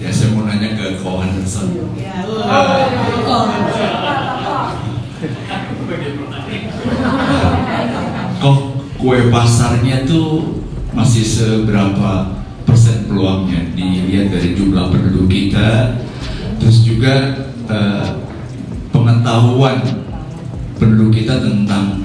Ya, saya mau nanya ke Ko Henderson. Kok kue pasarnya tuh masih seberapa persen peluangnya dilihat dari jumlah penduduk kita, terus juga pengetahuan penduduk kita tentang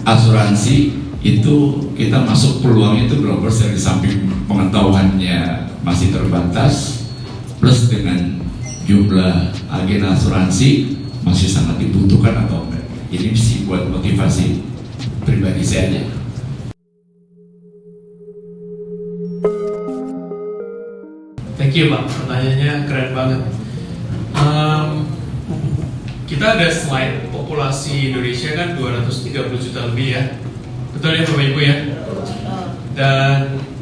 asuransi itu kita masuk peluangnya itu berapa persen, di samping pengetahuannya masih terbatas, plus dengan jumlah agen asuransi masih sangat dibutuhkan atau enggak. Ini sih buat motivasi pribadi saya aja. Thank you Pak, pertanyaannya keren banget. Kita ada slide populasi Indonesia kan 230 juta lebih ya. Betul ya Bapak Ibu ya? Dan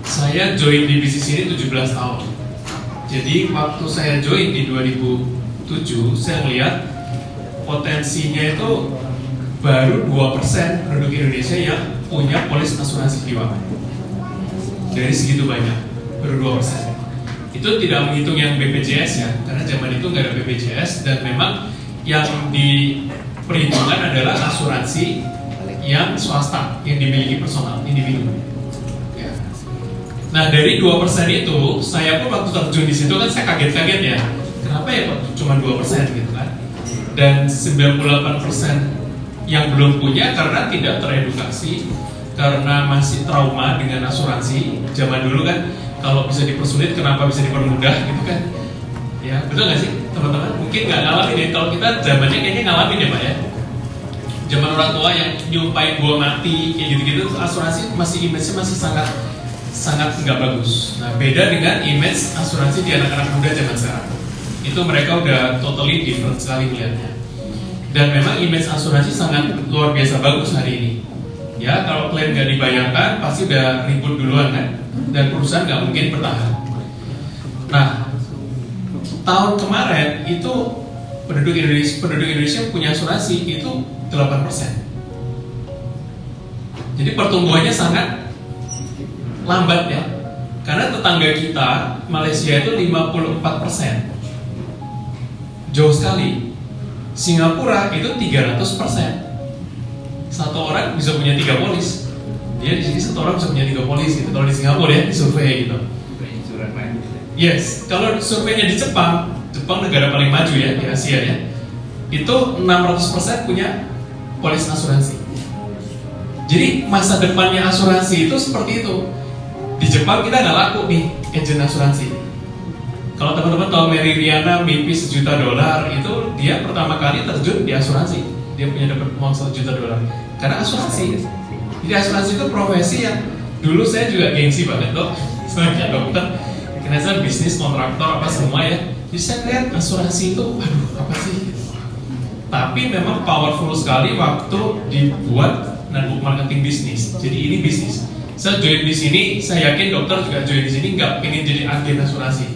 saya join di bisnis ini 17 tahun. Jadi waktu saya join di 2007, saya melihat potensinya itu baru 2% penduduk Indonesia yang punya polis asuransi jiwa. Dari segitu banyak, baru 2%. Itu tidak menghitung yang BPJS ya, karena zaman itu nggak ada BPJS, dan memang yang diperhitungkan adalah asuransi yang swasta, yang dimiliki personal, individu. Ya. Nah dari 2% itu, saya pun waktu terjun di situ kan saya kaget-kaget ya, kenapa ya kok cuma 2% gitu kan? Dan 98% yang belum punya karena tidak teredukasi, karena masih trauma dengan asuransi. Zaman dulu kan kalau bisa dipersulit kenapa bisa dipermudah gitu kan ya, betul nggak sih teman-teman? Mungkin nggak ngalamin ya, kalau kita zamannya kayaknya ngalamin ya Pak ya, zaman orang tua yang nyumpain gua mati kayak gitu-gitu, asuransi masih image-nya masih sangat nggak bagus. Nah beda dengan image asuransi di anak-anak muda zaman sekarang, itu mereka udah totally different sekali melihatnya. Dan memang image asuransi sangat luar biasa bagus hari ini. Ya kalau klaim nggak dibayarkan pasti udah ribut duluan kan, dan perusahaan nggak mungkin bertahan. Nah tahun kemarin itu penduduk Indonesia punya asuransi itu 8%. Jadi pertumbuhannya sangat lambat ya, karena tetangga kita Malaysia itu 54%, jauh sekali. Singapura itu 300%. Satu orang bisa punya 3 polis. Dia di sini satu orang bisa punya 3 polis gitu. Kalau di Singapura ya, di survei gitu. Yes, kalau surveinya di Jepang negara paling maju ya di Asia ya, itu 600% punya polis asuransi. Jadi masa depannya asuransi itu seperti itu. Di Jepang kita nggak laku nih agen asuransi. Kalau teman-teman tahu Mary Riana mimpi $1 juta, itu dia pertama kali terjun di asuransi. Dia punya dapat uang $1 juta karena asuransi. Jadi asuransi itu profesi yang dulu saya juga gengsi banget dok. Saya dokter, karena saya bisnis kontraktor apa semua ya. Jadi saya lihat asuransi itu, aduh apa sih? Tapi memang powerful sekali waktu dibuat network marketing bisnis. Jadi ini bisnis. Saya join di sini, saya yakin dokter juga join di sini nggak pengen jadi agen asuransi.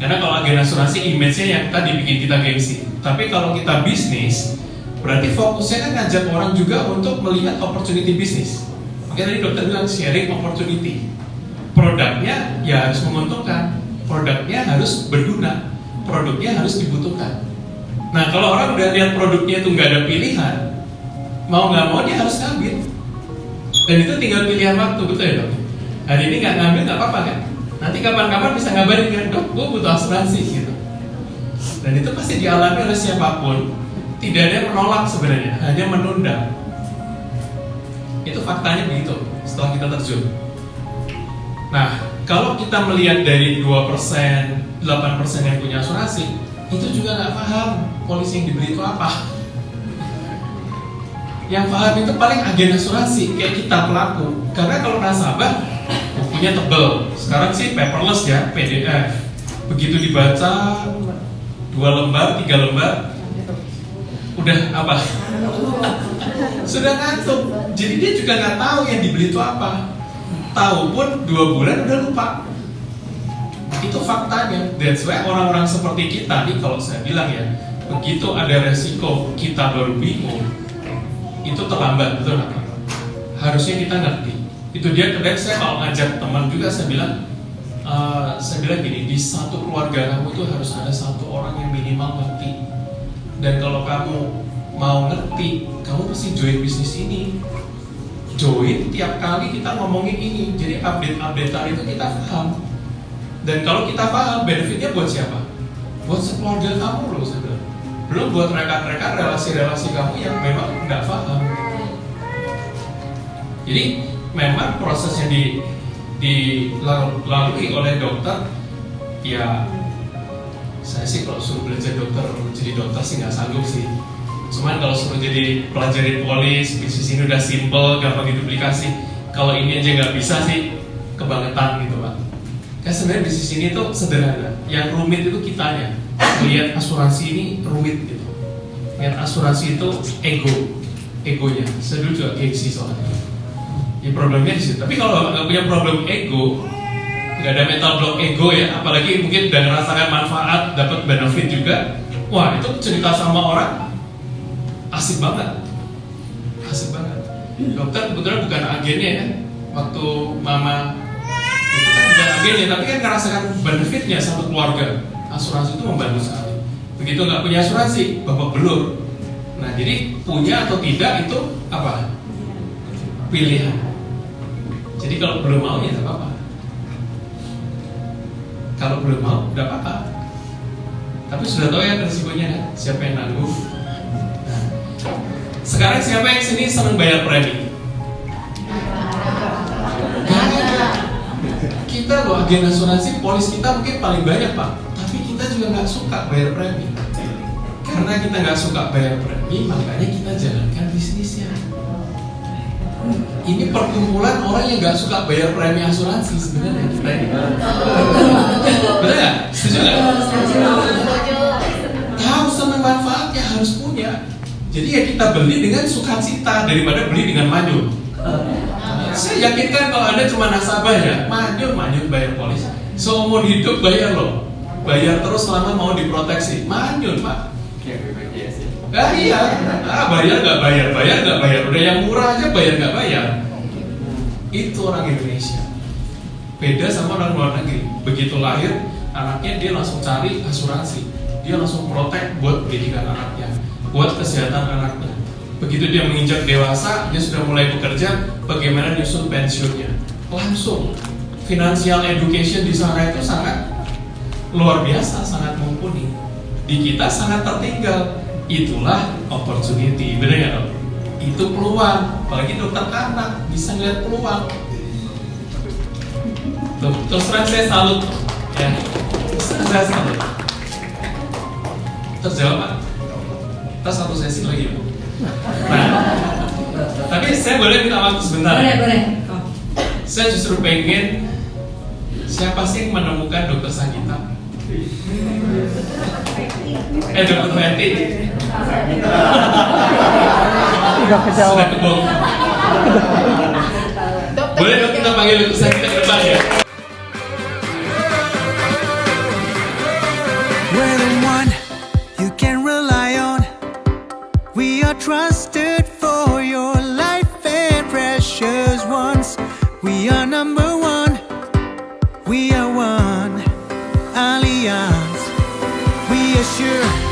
Karena kalau agen asuransi image-nya yang tadi bikin kita gengsi. Tapi kalau kita bisnis, berarti fokusnya kan ngajak orang juga untuk melihat opportunity bisnis. Makanya tadi dokter bilang sharing opportunity. Produknya ya harus menguntungkan, produknya harus berguna, produknya harus dibutuhkan. Nah kalau orang udah lihat produknya itu nggak ada pilihan, mau nggak mau dia harus ngambil. Dan itu tinggal pilihan waktu, betul ya dok? Hari ini nggak ngambil nggak apa-apa kan? Nanti kapan-kapan bisa ngabarin kan, dok, gue butuh asuransi gitu. Dan itu pasti dialami oleh siapapun. Tidak ada yang menolak sebenarnya, hanya menunda. Itu faktanya begitu setelah kita terjun. Nah, kalau kita melihat dari 2%, 8% yang punya asuransi, itu juga nggak paham polisi yang dibeli itu apa. Yang paham itu paling agen asuransi, kayak kita pelaku. Karena kalau nasabah, bukunya tebel. Sekarang sih paperless ya, PDF. Begitu dibaca 2 lembar, 3 lembar, udah apa? Sudah ngantuk. Jadi dia juga nggak tahu yang dibeli itu apa. Tahu pun 2 bulan udah lupa. Itu faktanya. That's why orang-orang seperti kita nih, kalau saya bilang ya, begitu ada resiko kita baru bingung, itu terlambat, betul nggak? Harusnya kita ngerti. Itu dia. Kedai saya kalau ngajak teman juga saya bilang, saya bilang gini, di satu keluarga kamu tuh harus ada satu orang yang minimal ngerti. Dan kalau kamu mau ngerti, kamu pasti join bisnis ini. Join tiap kali kita ngomongin ini, jadi update-updatean itu kita paham. Dan kalau kita paham, benefitnya buat siapa? Buat sekeluarga kamu loh, saya bilang. Belum buat rekan-rekan relasi-relasi kamu yang memang nggak paham. Jadi memang prosesnya dilalui oleh dokter, ya saya sih kalau suruh belajar dokter jadi dokter sih nggak sanggup sih. Cuman kalau suruh jadi pelajarin polis, bisnis ini udah simple, gampang diduplikasi. Kalau ini aja nggak bisa sih, kebangetan gitu Pak. Kan sebenarnya bisnis ini tuh sederhana. Yang rumit itu kitanya. Lihat asuransi ini rumit gitu. Lihat asuransi itu egonya. Saya dulu juga gengsi soalnya. Ya problemnya di situ. Tapi kalau nggak punya problem ego, nggak ada mental block ego ya, apalagi mungkin udah ngerasakan manfaat, dapat benefit juga, wah itu cerita sama orang asik banget. Dokter kebetulan bukan agennya ya, waktu mama itu kan bukan agennya, tapi kan ngerasakan benefitnya satu keluarga. Asuransi itu membantu sekali. Begitu nggak punya asuransi, babak belur. Nah jadi punya atau tidak itu apa? Pilihan. Jadi kalau belum mau ya nggak apa-apa. Kalau belum mau, nggak apa-apa. Tapi sudah tahu ya resikonya kan? Siapa yang nanggung? Nah, sekarang siapa yang sini senang bayar premi? Kita loh agen asuransi, polis kita mungkin paling banyak Pak. Tapi kita juga nggak suka bayar premi. Karena kita nggak suka bayar premi, makanya kita jalankan bisnisnya. Ini perkumpulan orang yang nggak suka bayar premi asuransi sebenarnya kita ini. Benar nggak? Setuju nggak? Tahu sama manfaatnya harus punya. Jadi ya kita beli dengan sukacita daripada beli dengan manyun. Saya yakinkan kalau Anda cuma nasabah ya, manyun bayar polis. Seumur hidup bayar loh, bayar terus selama mau diproteksi. Manyun Pak. Iya, bayar nggak bayar. Udah yang murah aja bayar nggak bayar. Itu orang Indonesia. Beda sama orang luar negeri. Begitu lahir, anaknya dia langsung cari asuransi. Dia langsung protek buat pendidikan anaknya, buat kesehatan anaknya. Begitu dia menginjak dewasa, dia sudah mulai bekerja. Bagaimana nyusun pensiunnya? Langsung. Financial education di sana itu sangat luar biasa, sangat mumpuni. Di kita sangat tertinggal. Itulah opportunity, benar ya dok? Itu peluang, apalagi dokter anak bisa ngeliat peluang. Terus terang saya salut, ya. Saya salut. Terjawab Pak. Kita satu sesi lagi Pak. Nah, tapi saya boleh minta waktu sebentar. Boleh. Saya justru pengen siapa sih yang menemukan dokter Sanggita? Dokter Fenty. Sudah kebong. Boleh dong kita panggil dokter Sanggita ke depan ya? We're the one you can rely on. We are trusted for your life and precious ones. We are number one. We are one Alliance. We are sure